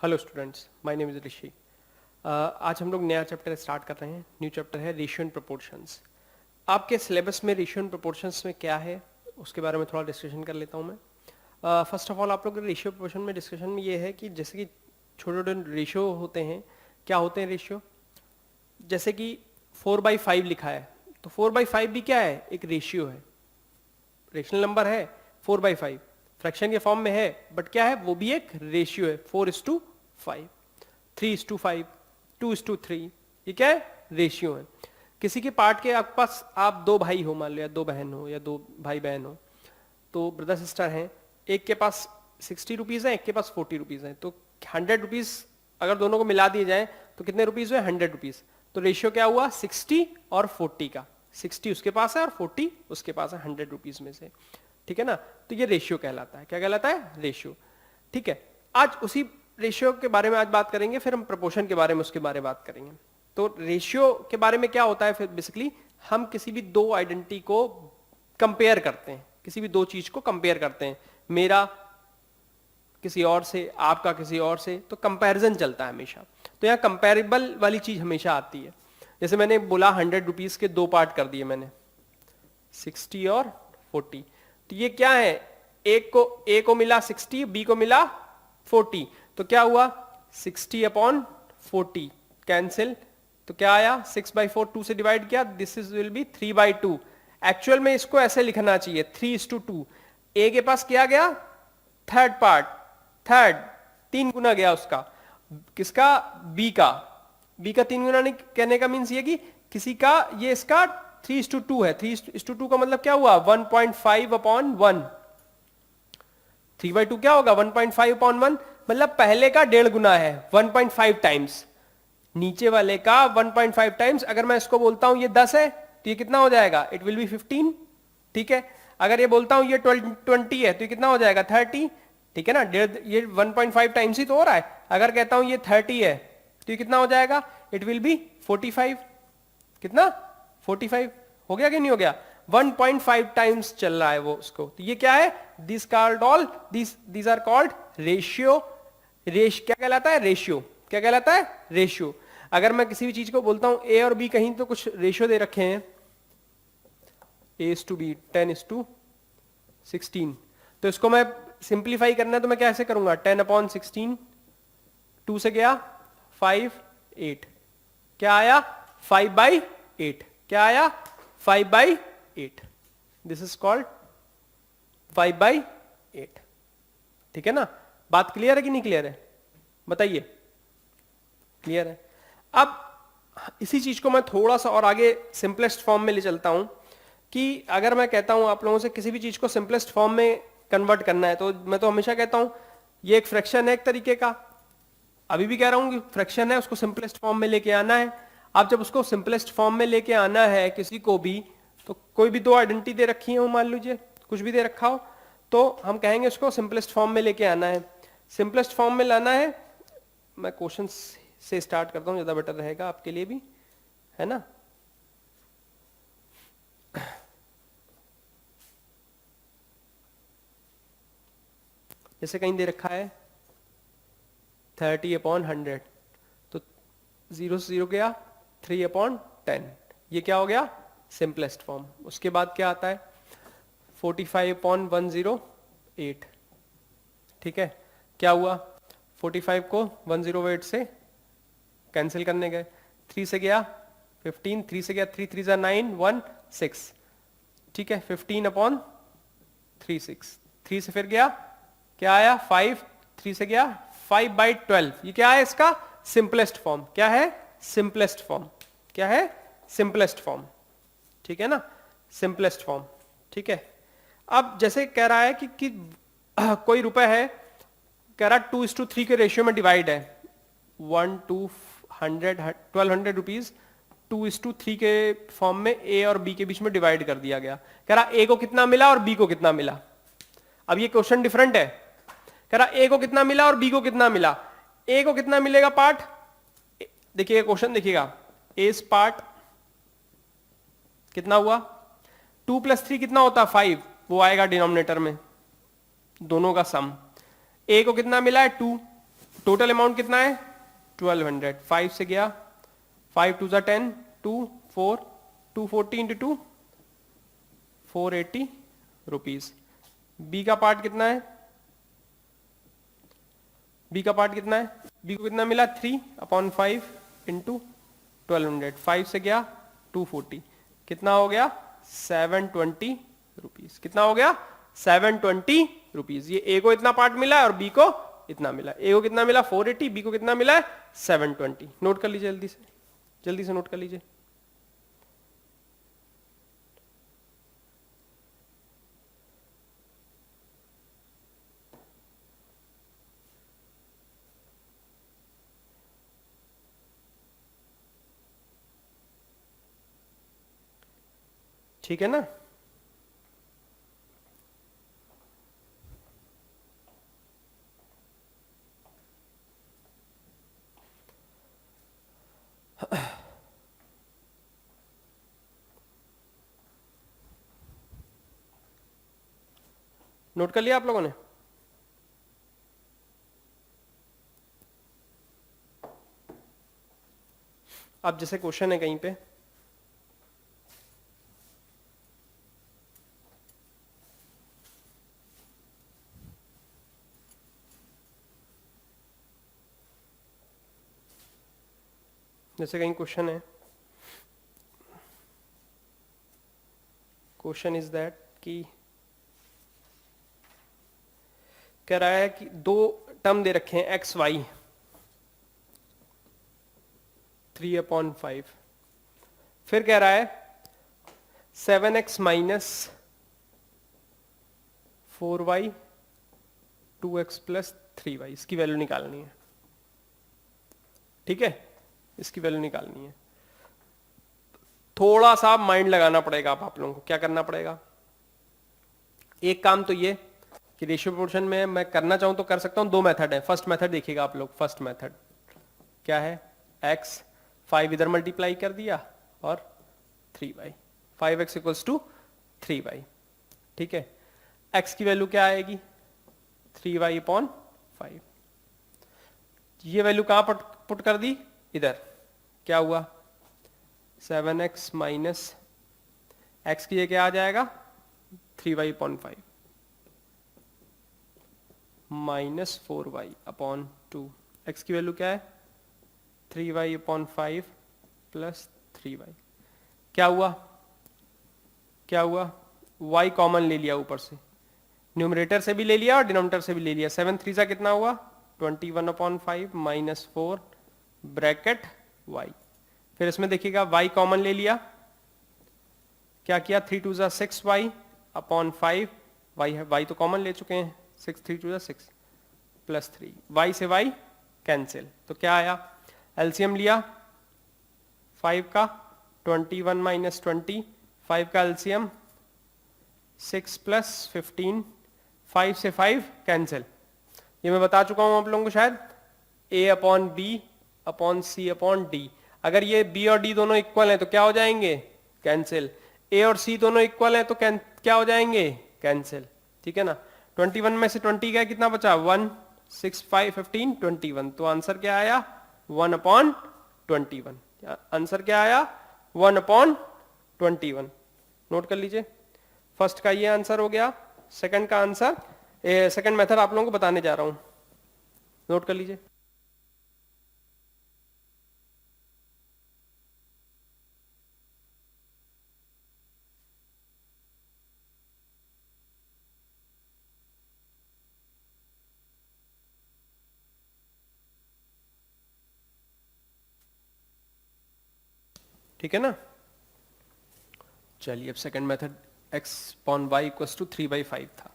Hello students, my name is Rishi. आज हम लोग नया चैप्टर स्टार्ट कर रहे हैं। न्यू चैप्टर है रेशियो एंड प्रोपोर्शंस। आपके सिलेबस में रेशियो एंड प्रोपोर्शंस में क्या है उसके बारे में थोड़ा डिस्कशन कर लेता हूँ मैं। फर्स्ट ऑफ ऑल आप लोग रेशियो प्रोपोर्शन में डिस्कशन में ये है कि जैसे कि छोटे छोटे रेशियो होते हैं। क्या होते हैं रेशियो? जैसे कि 4/5 लिखा है, तो 4/5 भी क्या है? एक रेशियो है, रेशनल नंबर है 4/5, फ्रैक्शन के फॉर्म में है, बट क्या है? वो भी एक रेशियो है। 4:5, 3:5, 2:3, ये क्या है? रेशियो है। किसी के पार्ट के आपके पास आप दो भाई हो, मान लो, या दो बहन हो, या दो भाई बहन हो, तो ब्रदर सिस्टर हैं। एक के पास 60 रुपीज है, एक के पास 40 रुपीज है, तो 100 रुपीज अगर दोनों को मिला दिए जाए तो कितने रुपीज हुए? 100 रुपीज। तो रेशियो क्या हुआ? 60 और 40 का। 60 उसके पास है और 40 उसके पास है 100 रुपीज में से। ठीक है ना? तो ये रेशियो कहलाता है। क्या कहलाता है? रेशियो। ठीक है, आज उसी रेशियो के बारे में आज बात करेंगे, फिर हम प्रपोर्शन के बारे में उसके बारे में बात करेंगे। तो रेशियो के बारे में क्या होता है? फिर बेसिकली हम किसी भी दो आइडेंटिटी को कंपेयर करते हैं, किसी भी दो चीज को कंपेयर करते हैं, मेरा किसी और से, आपका किसी और से, तो कंपैरिजन चलता है हमेशा। तो यहाँ कंपेरेबल वाली चीज हमेशा आती है। जैसे मैंने बोला 100 रुपीज के दो पार्ट कर दिए मैंने, 60 और 40। तो ये क्या है? एक को ए को मिला 60, बी को मिला 40, तो क्या हुआ? 60/40 कैंसिल। तो क्या आया? 6/4, 2 से डिवाइड किया, this is will be 3/2। Actual में इसको ऐसे लिखना चाहिए 3:2। ए के पास क्या गया? थर्ड पार्ट, थर्ड, 3 गुना गया उसका। किसका? बी का। बी का 3 गुना नहीं कहने का मीन्स ये कि किसी का, ये इसका 3:2 है। 3:2 का मतलब क्या हुआ? 1.5/1। 3/2 क्या होगा? 1.5/1, मतलब पहले का 1.5 गुना है, 1.5 टाइम्स। नीचे वाले का 1.5 टाइम्स। अगर मैं इसको बोलता हूं ये 10 है, तो ये कितना हो जाएगा? It will be 15। ठीक है, अगर ये बोलता हूं ये 20 है, तो ये कितना हो जाएगा? 30। ठीक है ना? ये 1.5 टाइम्स ही तो हो रहा है। अगर कहता हूं ये 30 है, तो ये कितना हो जाएगा? It will be 45। कितना? 45 हो गया कि नहीं हो गया? 1.5 टाइम्स चल रहा है वो उसको। तो ये क्या है? This called all this are called ratio. क्या कहलाता है? रेशियो। क्या कहलाता है? रेशियो। अगर मैं किसी भी चीज को बोलता हूं ए और बी, कहीं तो कुछ रेशियो दे रखे हैं, A/B 10:16, तो इसको मैं सिंप्लीफाई करना है तो मैं कैसे करूंगा? 10/16, 2 से गया 5, 8, क्या आया? 5/8। क्या आया? 5/8। This is called 5/8। ठीक है ना? बात क्लियर है कि नहीं क्लियर है? बताइए। क्लियर है? अब इसी चीज को मैं थोड़ा सा और आगे सिंपलेस्ट फॉर्म में ले चलता हूं कि अगर मैं कहता हूं आप लोगों से किसी भी चीज को सिंपलेस्ट फॉर्म में कन्वर्ट करना है, तो मैं तो हमेशा कहता हूं ये एक फ्रैक्शन है एक तरीके का। अभी भी कह रहा हूं कि फ्रैक्शन है, उसको सिंपलेस्ट फॉर्म में लेके आना है। अब जब उसको सिंपलेस्ट फॉर्म में लेके आना है किसी को भी, तो कोई भी दो आइडेंटिटी दे रखी है, मान लीजिए कुछ भी दे रखा हो, तो हम कहेंगे उसको सिंपलेस्ट फॉर्म में लेके आना है। सिंपलेस्ट फॉर्म में लाना है, मैं क्वेश्चन से स्टार्ट करता हूं, ज्यादा बेटर रहेगा आपके लिए भी, है ना? जैसे कहीं दे रखा है 30/100, तो 0 से 0 गया, 3/10, ये क्या हो गया? Simplest form. उसके बाद क्या आता है? 45/108। ठीक है, क्या हुआ? 45 को 108 से कैंसिल करने गए, 3 से गया 15, 3 से गया 3, 3 जा 9, 1 6। ठीक है, 15/36। 3 से फिर गया, क्या आया? 5, 3 से गया 5/12। ये क्या है? इसका सिंपलेस्ट फॉर्म। क्या है? Simplest form. क्या है? Simplest form. ठीक है ना? Simplest form. ठीक है, अब जैसे कह रहा है कि कोई रुपए है, कह रहा 2:3 के रेशियो में डिवाइड है, 1200 रुपीज 2:3 के फॉर्म में ए और बी के बीच में डिवाइड कर दिया गया। कह रहा ए को कितना मिला और बी को कितना मिला। अब ये क्वेश्चन डिफरेंट है। कह रहा ए को कितना मिला और बी को कितना मिला। ए को कितना मिलेगा पार्ट? देखिएगा क्वेश्चन, देखिएगा एस पार्ट कितना हुआ? 2 + 3 कितना होता? 5, वो आएगा डिनोमिनेटर में, दोनों का सम। ए को कितना मिला है? 2, टोटल अमाउंट कितना है 1200, 5 से गया, 5 2 ज़ा 10, 2 4, 240 इंटू 2 480 रुपीज। बी का पार्ट कितना है, बी का पार्ट कितना है, बी को कितना मिला 3/5 इंटू 1200, 5 से गया 240, कितना हो गया 720 रुपीज। कितना हो गया 720 रुपीज। ये ए को इतना पार्ट मिला है और बी को इतना मिला। ए को कितना मिला 480, बी को कितना मिला है 720। नोट कर लीजिए जल्दी से नोट कर लीजिए। ठीक है ना। नोट कर लिया आप लोगों ने। अब जैसे क्वेश्चन है कहीं पे, जैसे कहीं क्वेश्चन है, क्वेश्चन इज दैट कि कह रहा है कि दो टर्म दे रखे हैं एक्स वाई 3/5, फिर कह रहा है 7x minus 4y 2x plus 3y, इसकी वैल्यू निकालनी है। ठीक है, इसकी वैल्यू निकालनी है। थोड़ा सा माइंड लगाना पड़ेगा आप लोगों को। क्या करना पड़ेगा, एक काम तो ये कि रेशियो प्रोपोर्शन में मैं करना चाहूं तो कर सकता हूं। दो मेथड है। फर्स्ट मेथड देखिएगा आप लोग। फर्स्ट मेथड क्या है, x 5 इधर मल्टीप्लाई कर दिया और 3y, 5x equals to 3y। ठीक है, x की वैल्यू क्या आएगी 3y/5। ये वैल्यू कहां पुट कर दी, इधर। क्या हुआ 7x माइनस x की जगह आ जाएगा 3y/5 माइनस 4y/2। x की वैल्यू क्या है 3y/5 प्लस 3y। क्या हुआ y कॉमन ले लिया ऊपर से, न्यूमरेटर से भी ले लिया और डिनोमिनेटर से भी ले लिया। 7 3 सा कितना हुआ 21/5 माइनस 4 ब्रैकेट y। फिर इसमें देखिएगा y कॉमन ले लिया, क्या किया 3 2 सा 6y/5, y तो कॉमन ले चुके हैं, 6 3 2 सा 6 प्लस 3, y से y कैंसिल, तो क्या आया एलसीएम लिया 5 का 21 माइनस 20, 5 का एलसीएम 6 प्लस 15, 5 से 5 कैंसिल। ये मैं बता चुका हूं आप लोगों को शायद, a/b/c/d। अगर ये b और d दोनों इक्वल हैं तो क्या हो जाएंगे कैंसिल, a और c दोनों इक्वल हैं तो क्या हो जाएंगे कैंसिल। ठीक है ना। 21 में से 20 गया, कितना बचा 1 6 5 15 21, तो आंसर क्या आया 1/21। आंसर क्या आया 1/21। नोट कर लीजिए, फर्स्ट का ये आंसर हो गया। सेकंड का आंसर, सेकंड मेथड आप लोगों को बताने जा रहा हूं, नोट कर लीजिए। ठीक है ना। चलिए अब second method, x/y equals to 3/5 था,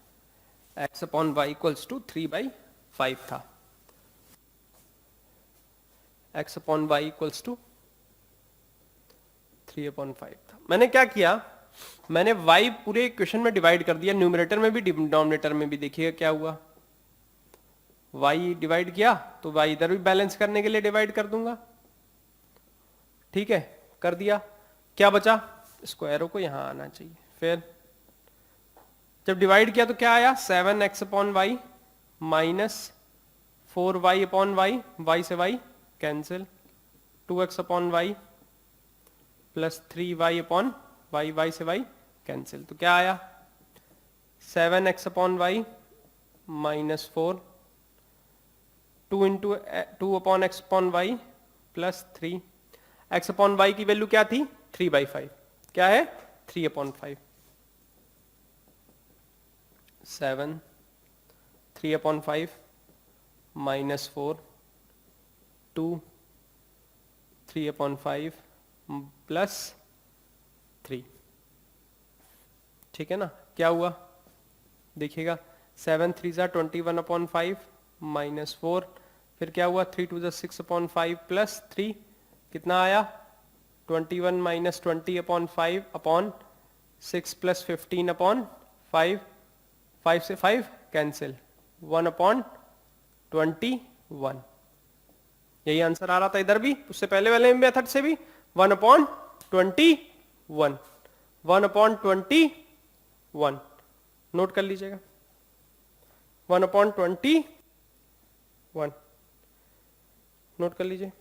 x/y इक्वल्स टू 3/5 था, x/y इक्वल्स टू 3/5 था। मैंने क्या किया, मैंने y पूरे इक्वेशन में डिवाइड कर दिया, न्यूमरेटर में भी डिनोमिनेटर में भी। देखिएगा क्या हुआ, y डिवाइड किया तो y इधर भी बैलेंस करने के लिए डिवाइड कर दूंगा। ठीक है, कर दिया, क्या बचा, इसको एरो को यहां आना चाहिए। फिर जब डिवाइड किया तो क्या आया 7x/y minus 4y upon Y, Y से Y cancel, 2x upon Y plus 3y upon Y, Y से वाई कैंसिल, तो क्या आया 7x upon Y minus 4, 2 into 2 upon X upon Y plus 3, X upon Y की value क्या थी 3/5, क्या है 3 upon 5, 7 3 upon 5 minus 4 2 3 upon 5 plus 3, ठीक है ना। क्या हुआ देखिएगा 7 3 ज़ा 21 अपॉन 5 माइनस 4, फिर क्या हुआ 3 2 ज़ा 6 अपॉन 5 प्लस 3, कितना आया 21 minus 20 upon 5 upon 6 plus 15 upon 5, 5 से 5 कैंसिल, 1 अपॉन 21, यही आंसर आ रहा था इधर भी, उससे पहले वाले मेथड से भी 1 अपॉन 21, 1 अपॉन 21, नोट कर लीजिएगा 1 अपॉन 21, नोट कर लीजिए।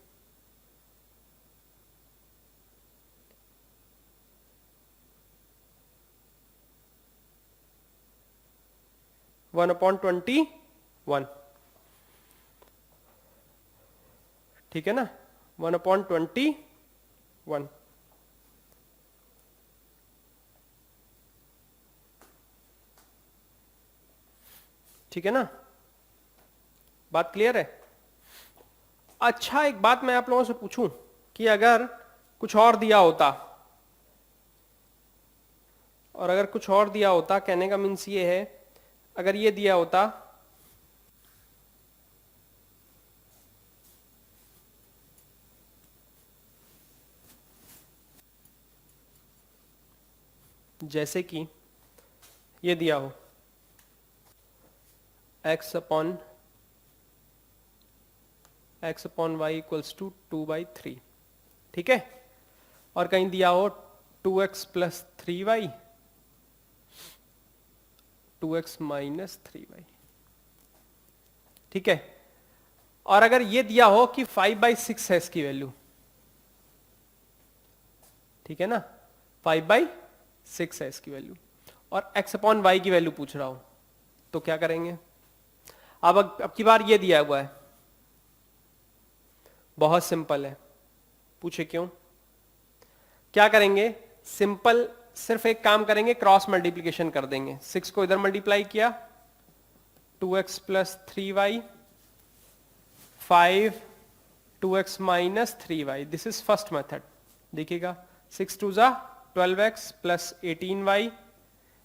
वन अपॉन 21, ठीक है ना, 1 अपॉन 21, ठीक है ना, बात क्लियर है। अच्छा एक बात मैं आप लोगों से पूछूं कि अगर कुछ और दिया होता, और अगर कुछ और दिया होता, कहने का मीन्स ये है अगर ये दिया होता जैसे कि ये दिया हो x upon Y equals to 2/3, ठीक है, और कहीं दिया हो 2x plus 3y 2x minus 3y, ठीक है, और अगर ये दिया हो कि 5/6 है इसकी वैल्यू, ठीक है ना, 5/6 है इसकी वैल्यू, और x अपॉन वाई की वैल्यू पूछ रहा हूं, तो क्या करेंगे। अब की बार ये दिया हुआ है, बहुत सिंपल है, पूछे क्यों, क्या करेंगे, सिंपल सिर्फ एक काम करेंगे, क्रॉस मल्टीप्लीकेशन कर देंगे, 6 को इधर मल्टीप्लाई किया 2x plus 3y 5 2x minus 3y, this is first method, देखिएगा 6 2 ज़ा 12x plus 18y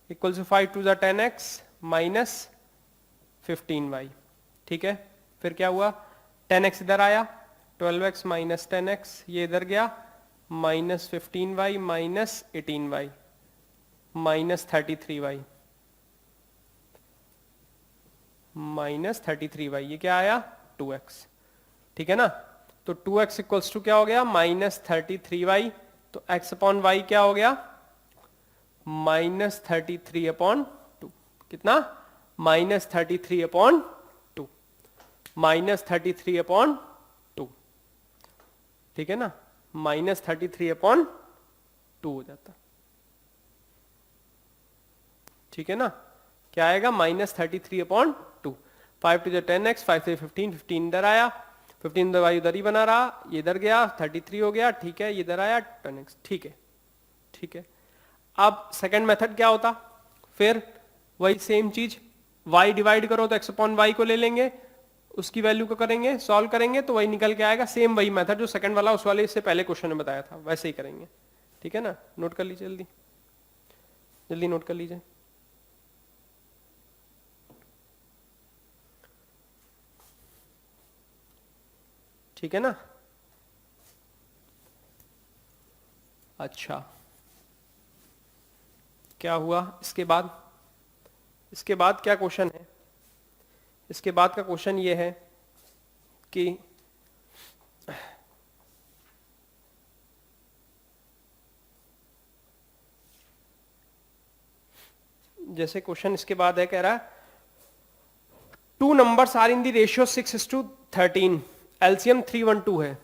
equal to 5 2 ज़ा 10x माइनस 15y, ठीक है, फिर क्या हुआ 10x इधर आया 12x माइनस 10x, ये इधर गया minus 15y minus 18y minus 33y minus 33y, ये क्या आया 2x, ठीक है ना, तो 2x इक्वल्स टू क्या हो गया माइनस 33y, तो x अपॉन वाई क्या हो गया माइनस 33 अपॉन 2, कितना माइनस 33 अपॉन 2, माइनस 33 अपॉन 2, ठीक है ना, माइनस 33 अपॉन 2 हो जाता, ठीक है ना, क्या आएगा माइनस 33 अपॉन 2, 5 टू 10x 5 से 15 15 इधर आया, 15 दवाई उधर ही बना रहा, ये इधर गया 33 हो गया, ठीक है, ये इधर आया 10x, ठीक है, ठीक है। अब सेकंड मेथड क्या होता, फिर वही सेम चीज y डिवाइड करो तो x अपॉन वाई को ले लेंगे, उसकी वैल्यू को करेंगे सॉल्व करेंगे तो वही निकल के आएगा, सेम वही मेथड जो सेकंड वाला उस वाले से पहले क्वेश्चन में बताया था वैसे ही करेंगे, ठीक है ना, नोट कर लीजिए जल्दी जल्दी नोट कर लीजिए। ठीक है ना, अच्छा क्या हुआ इसके बाद, इसके बाद क्या क्वेश्चन है, इसके बाद का क्वेश्चन ये है कि जैसे क्वेश्चन इसके बाद है, कह रहा है 2 two numbers are in the ratio 6:13, LCM 312 है,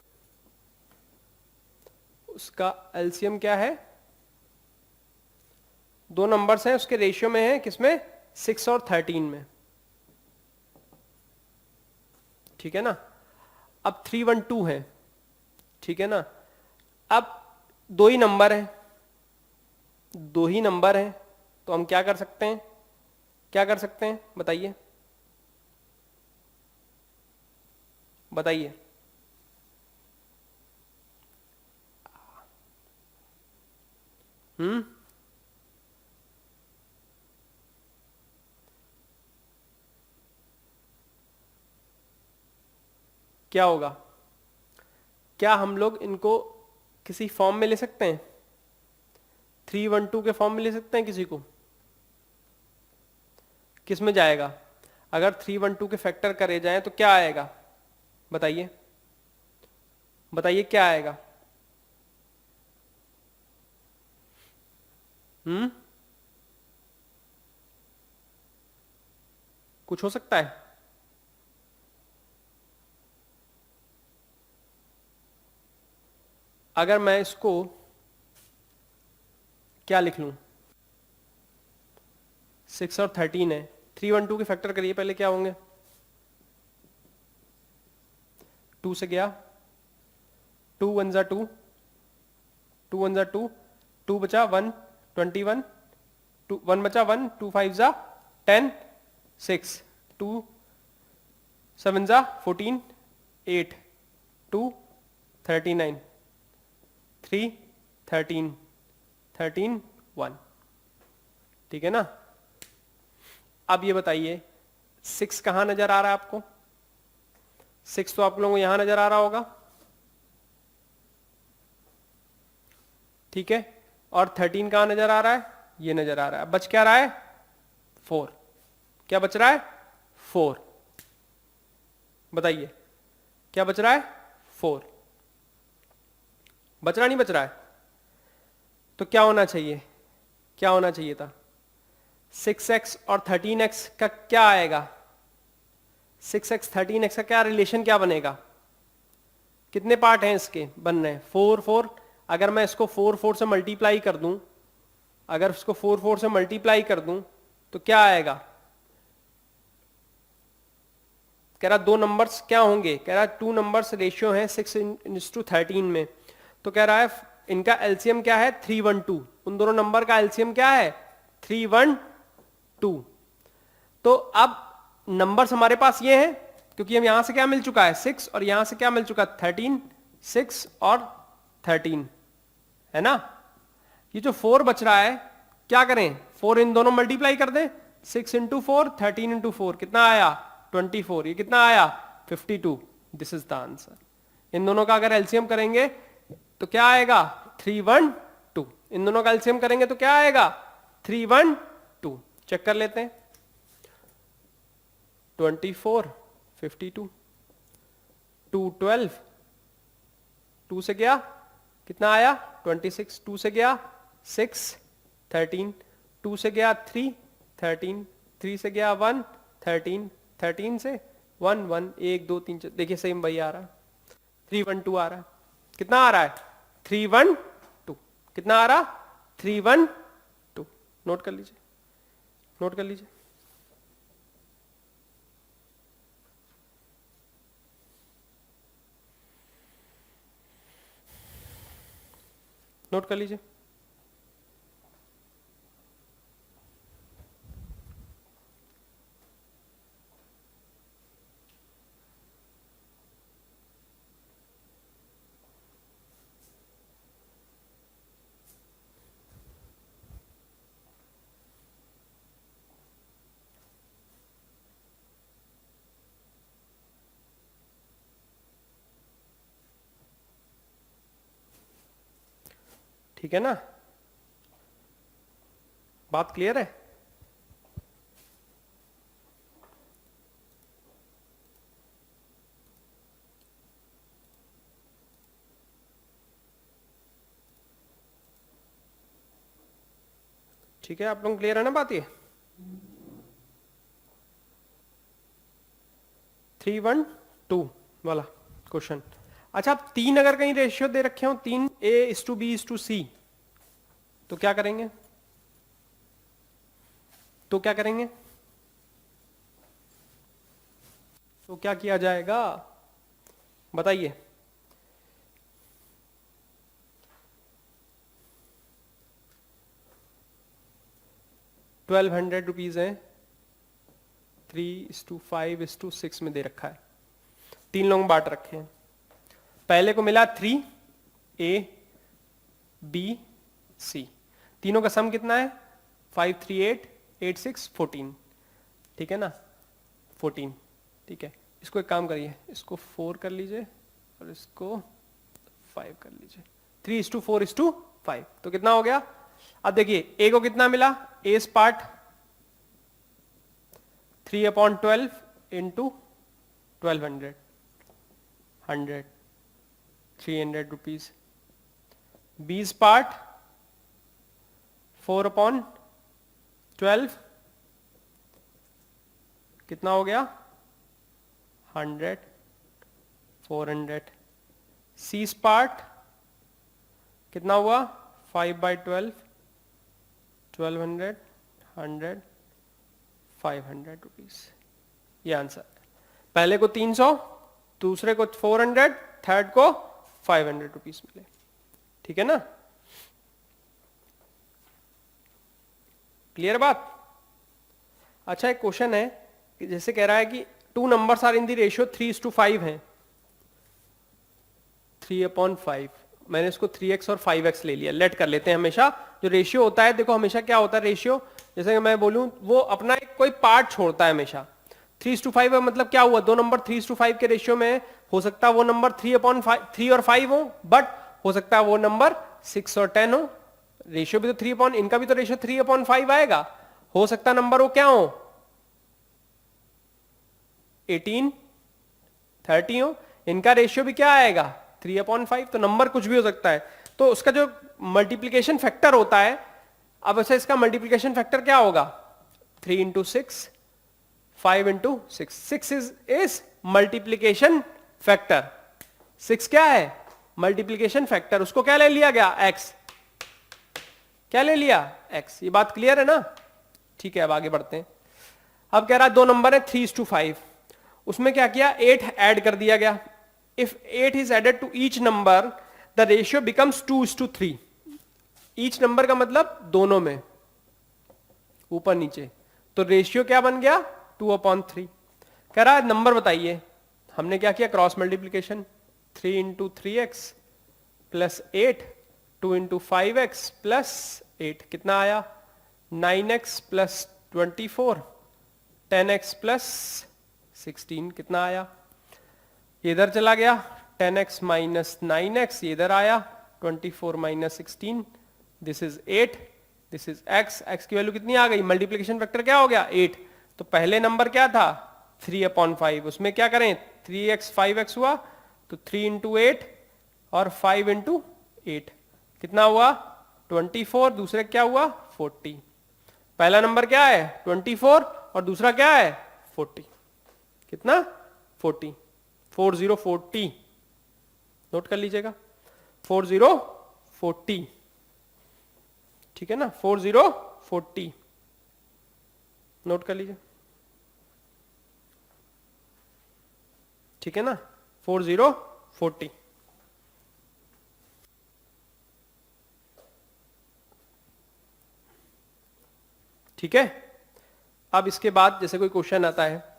उसका एलसीएम क्या है, दो नंबर्स हैं उसके रेशियो में है, किसमें, 6 और 13 में, ठीक है ना। अब 312 है, ठीक है ना। अब दो ही नंबर है, दो ही नंबर है, तो हम क्या कर सकते हैं, क्या कर सकते हैं बताइए, बताइए। क्या होगा, क्या हम लोग इनको किसी फॉर्म में ले सकते हैं, 312 के फॉर्म में ले सकते हैं किसी को, किस में जाएगा, अगर 312 के फैक्टर करे जाएं तो क्या आएगा, बताइए, बताइए क्या आएगा। कुछ हो सकता है, अगर मैं इसको क्या लिख लूं, 6 और 13 है, 312 के फैक्टर करिए पहले, क्या होंगे, 2 से गया, 2 1 जा 2, 2 1 जा 2, 2 बचा 1, 21, 2 1 बचा 1, 2 5 जा 10, 6, 2 7 जा 14, 8, 2 39, 3 13, 13 1, ठीक है ना। अब ये बताइए 6 कहां नजर आ रहा है आपको, 6 तो आप लोगों को यहां नजर आ रहा होगा, ठीक है, और 13 कहां नजर आ रहा है, ये नजर आ रहा है। बच क्या रहा है, 4, क्या बच रहा है, 4, बताइए क्या बच रहा है, 4, बच रहा नहीं बच रहा है, तो क्या होना चाहिए, क्या होना चाहिए था, 6x और 13x का क्या आएगा, 6x 13x का क्या रिलेशन, क्या बनेगा, कितने पार्ट हैं इसके बन रहे हैं, 4 4, अगर मैं इसको 4 4 से मल्टीप्लाई कर दूं, अगर इसको 4 4 से मल्टीप्लाई कर दूं तो क्या आएगा, कह रहा दो नंबर्स क्या होंगे, कह रहा टू नंबर्स रेशियो है 6:13 में, तो कह रहा है इनका एलसीएम क्या है, 312, उन दोनों नंबर का एलसीएम क्या है, 312। तो अब नंबर्स हमारे पास ये हैं, क्योंकि हम यहां से क्या मिल चुका है, 6, और यहां से क्या मिल चुका है, 13, 6 और 13, है ना। ये जो 4 बच रहा है, क्या करें, 4 इन दोनों मल्टीप्लाई कर दें, 6 इंटू 4, 13 इंटू 4 कितना आया, 24, ये कितना आया, 52, दिस इज द आंसर। इन दोनों का अगर एलसीएम करेंगे तो क्या आएगा, 312, इन दोनों का एलसीएम करेंगे तो क्या आएगा, 312, चेक कर लेते हैं, 24 52, 2 12, 2 से गया कितना आया, 26, 2 से गया 6 13, 2 से गया 3 13, 3 से गया 1 13, 13 से 1 1 1 2 3 4, देखिए सेम वही आ रहा है, 312 आ रहा है, कितना आ रहा है, 312, कितना आ रहा, 312, नोट कर लीजिए, नोट कर लीजिए, नोट कर लीजिए। ठीक है ना, बात क्लियर है। ठीक है, आप लोग क्लियर है ना बात ये। 3:1:2 वाला क्वेश्चन। अच्छा, अब 3 अगर कहीं रेशियो दे रखे हो, 3:A:B:C, तो क्या करेंगे? तो क्या किया जाएगा बताइए? 1200 रुपीज है, 3:5:6 में दे रखा है, 3 लोग बांट रखे हैं। पहले को मिला 3:A:B:C, तीनों का सम कितना है? 5, 3, 8, 8, 6, 14, ठीक है ना? 14, ठीक है। इसको एक काम करिए, इसको 4 कर लीजिए और इसको 5 कर लीजिए, 3:4:5, तो कितना हो गया? अब देखिए ए को कितना मिला? S part 3/12 into 1200, 100, 300 rupees. बीस पार्ट 4/12 कितना हो गया? 100, 400। सीस पार्ट कितना हुआ? 5/12, 1200, 100, 500 रुपीज। ये आंसर। पहले को 300, दूसरे को 400, थर्ड को 500 रुपीज मिले, ठीक है ना? क्लियर बात? अच्छा, एक क्वेश्चन है कि जैसे कह रहा है कि 2 numbers are in the ratio 3:5 है, 3/5, मैंने इसको 3x और 5x ले लिया। लेट कर लेते हैं। हमेशा जो रेशियो होता है, देखो हमेशा क्या होता है रेशियो, जैसे कि मैं बोलूं वो अपना एक कोई पार्ट छोड़ता है हमेशा। 3:5 का मतलब क्या हुआ? दो नंबर 3:5 के रेशियो में हो सकता है वो नंबर 3 और 5 हो, बट हो सकता है वो नंबर 6 और 10 हो। रेशियो भी तो 3 इनका भी तो रेशियो 3/5 आएगा। हो सकता है नंबर वो क्या हो? 18, 30 हो। इनका रेशियो भी क्या आएगा? 3/5। तो नंबर कुछ भी हो सकता है। तो उसका जो मल्टीप्लीकेशन फैक्टर होता है, अब ऐसे इसका मल्टीप्लीकेशन फैक्टर क्या होगा? 3 into 6, 5 into 6। 6 is multiplication factor. 6 क्या है? Multiplication factor. उसको क्या ले लिया गया? x। क्या ले लिया? x। ये बात क्लियर है ना? ठीक है, अब आगे बढ़ते हैं। अब कह रहा है दो नंबर है 3:5, उसमें क्या किया? 8 ऐड कर दिया गया। If 8 is added to each number, the ratio becomes 2:3। each number का मतलब दोनों में, ऊपर नीचे। तो रेशियो क्या बन गया? 2/3। कह रहा है नंबर बताइए। हमने क्या किया? Cross multiplication. 3 into 3x plus 8, 2 into 5x plus 8, कितना आया? 9x प्लस 24, 10x प्लस 16, कितना आया? ये इधर चला गया, 10x माइनस 9x, ये इधर आया, 24 minus 16, this is 8, this is x। x की वैल्यू कितनी आ गई? मल्टीप्लीकेशन फैक्टर क्या हो गया? 8। तो पहले नंबर क्या था? 3/5। उसमें क्या करें? 3x 5x हुआ, तो 3 इंटू 8 और 5 इंटू 8, कितना हुआ? 24। दूसरे क्या हुआ? 40। पहला नंबर क्या है? 24 और दूसरा क्या है? 40। कितना? 40। 4040 नोट कर लीजिएगा। 4040, ठीक है ना? 4040 नोट कर लीजिए, ठीक है ना? 4040। ठीक है। अब इसके बाद जैसे कोई क्वेश्चन आता है,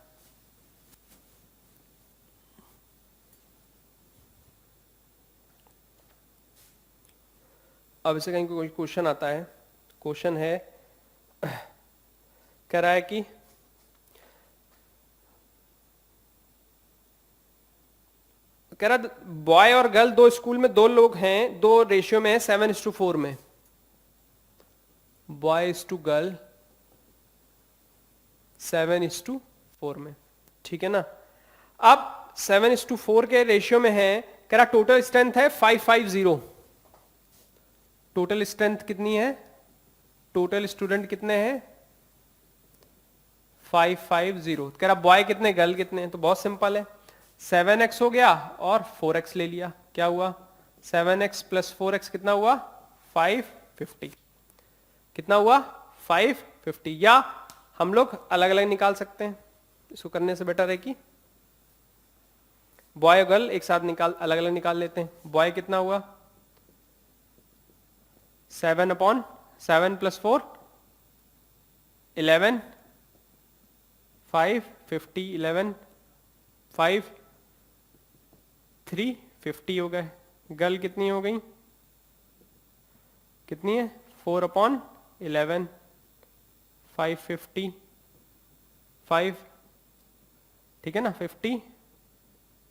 अब इसे कहीं कोई क्वेश्चन आता है, क्वेश्चन है कह रहा है कि कह रहा बॉय और गर्ल दो स्कूल में दो लोग हैं, दो रेशियो में है 7:4 में। बॉय इज टू गर्ल 7:4 में, ठीक है ना? अब 7:4 के रेशियो में है, कह रहा टोटल स्ट्रेंथ है 550। टोटल स्ट्रेंथ कितनी है? टोटल स्टूडेंट कितने हैं? 550। कह रहा बॉय कितने गर्ल कितने हैं, तो बहुत सिंपल है, 7x हो गया और 4x ले लिया, क्या हुआ 7x प्लस 4x कितना हुआ 550। कितना हुआ 550। या हम लोग अलग अलग निकाल सकते हैं, इसको करने से बेटर है कि बॉय और गर्ल एक साथ अलग अलग निकाल लेते हैं। बॉय कितना हुआ 7/7 प्लस 4 11 550 11 5 350 हो गए। गर्ल कितनी हो गई, कितनी है 4/11 550 5, ठीक है ना 50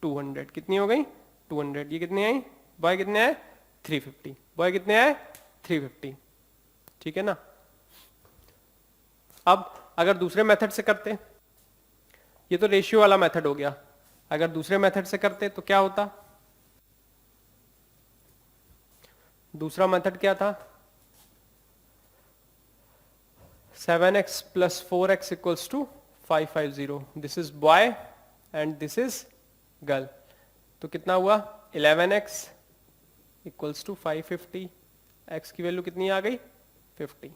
200 कितनी हो गई 200। ये कितनी आई, बॉय कितने आए 350, बॉय कितने आए 350, ठीक है ना। अब अगर दूसरे मेथड से करते, ये तो रेशियो वाला मेथड हो गया, अगर दूसरे मेथड से करते तो क्या होता, दूसरा मेथड क्या था 7x plus 4x equals to 550। This is boy and this is girl, तो कितना हुआ 11x इक्वल्स टू 550, x की वैल्यू कितनी आ गई 50।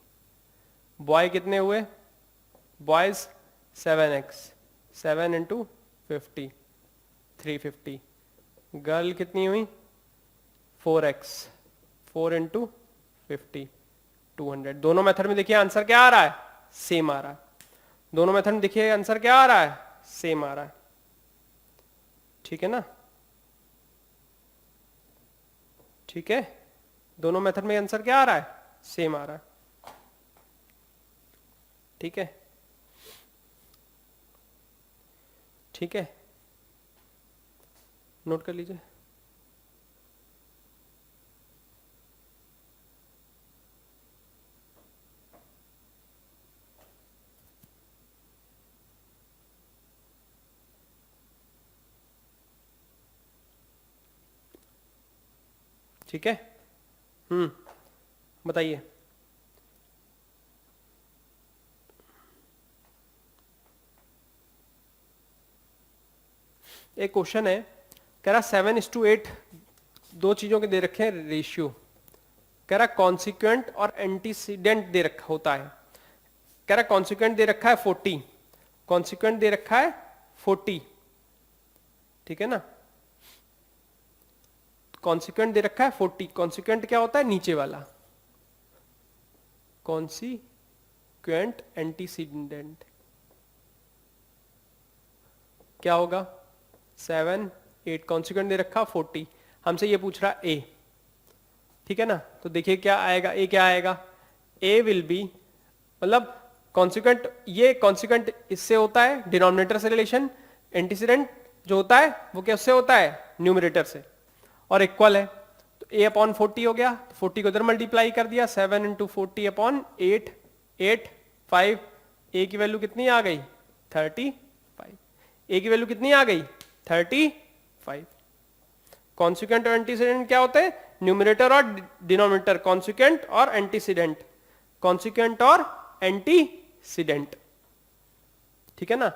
बॉय कितने हुए, बॉयज 7x 7 इंटू 50 350। गर्ल कितनी हुई 4x 4 इंटू 50 200। दोनों मेथड में देखिए आंसर क्या आ रहा है, सेम आ रहा है। दोनों मेथड में देखिए आंसर क्या आ रहा है, सेम आ रहा है, ठीक है ना। ठीक है, दोनों मेथड में आंसर क्या आ रहा है, सेम आ रहा है, ठीक है। ठीक है, नोट कर लीजिए। ठीक है, बताइए। एक क्वेश्चन है, कह रहा 7:8 दो चीजों के दे रखे हैं रेशियो, कह रहा कॉन्सिक्वेंट और एंटीसीडेंट दे रखा होता है। कह रहा कॉन्सिक्वेंट दे रखा है 40, कॉन्सिक्वेंट दे रखा है 40, ठीक है ना। कॉन्सिक्वेंट दे रखा है 40, कॉन्सिक्वेंट क्या होता है नीचे वाला, कॉन्सिक्वेंट एंटीसीडेंट क्या होगा 7 8, कॉन्सिक्वेंट दे रखा 40, हमसे ये पूछ रहा ए, ठीक है ना। तो देखिए क्या आएगा, ए क्या आएगा, ए विल बी, मतलब कॉन्सिक्वेंट, ये कॉन्सिक्वेंट इससे होता है डिनोमिनेटर से रिलेशन, एंटीसीडेंट जो होता है वो क्या उससे होता है न्यूमरेटर से, और इक्वल है, तो a अपॉन 40 हो गया, 40 को इधर मल्टीप्लाई कर दिया, 7 इंटू 40 अपॉन 8 8 5, a की वैल्यू कितनी आ गई 35, a की वैल्यू कितनी आ गई 35। कॉन्सिक्वेंट और एंटीसीडेंट क्या होते हैं, न्यूमरेटर और डिनोमिनेटर, कॉन्सिक्वेंट और एंटीसीडेंट, कॉन्सिक्वेंट और एंटीसीडेंट, ठीक है ना।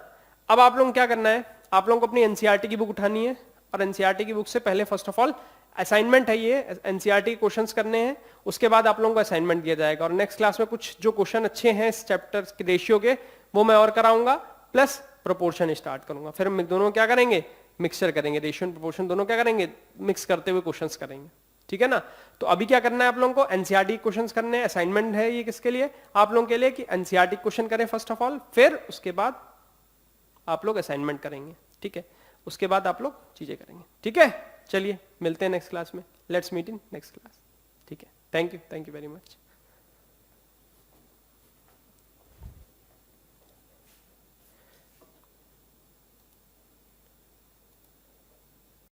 अब आप लोगों को क्या करना है, आप लोगों को अपनी एनसीईआरटी की बुक उठानी है, और एनसीईआरटी की बुक से पहले फर्स्ट ऑफ ऑल असाइनमेंट है, ये एनसीईआरटी क्वेश्चंस करने हैं, उसके बाद आप लोगों को असाइनमेंट दिया जाएगा, और नेक्स्ट क्लास में कुछ जो क्वेश्चन अच्छे हैं इस चैप्टर के रेशियो के वो मैं और कराऊंगा, प्लस प्रोपोर्शन स्टार्ट करूंगा, फिर हम दोनों क्या करेंगे मिक्सचर करेंगे, रेशियो एंड प्रोपोर्शन दोनों क्या करेंगे मिक्स करते हुए क्वेश्चंस करेंगे, ठीक है ना। तो अभी क्या करना है आप लोगों को, एनसीईआरटी क्वेश्चंस करने हैं, असाइनमेंट है ये किसके लिए, आप लोगों के लिए, कि एनसीईआरटी क्वेश्चन करें फर्स्ट ऑफ ऑल, फिर उसके बाद आप लोग असाइनमेंट करेंगे, ठीक है, उसके बाद आप लोग चीजें करेंगे, ठीक है। चलिए मिलते हैं नेक्स्ट क्लास में, let's meet in next class, ठीक है। Thank you very much.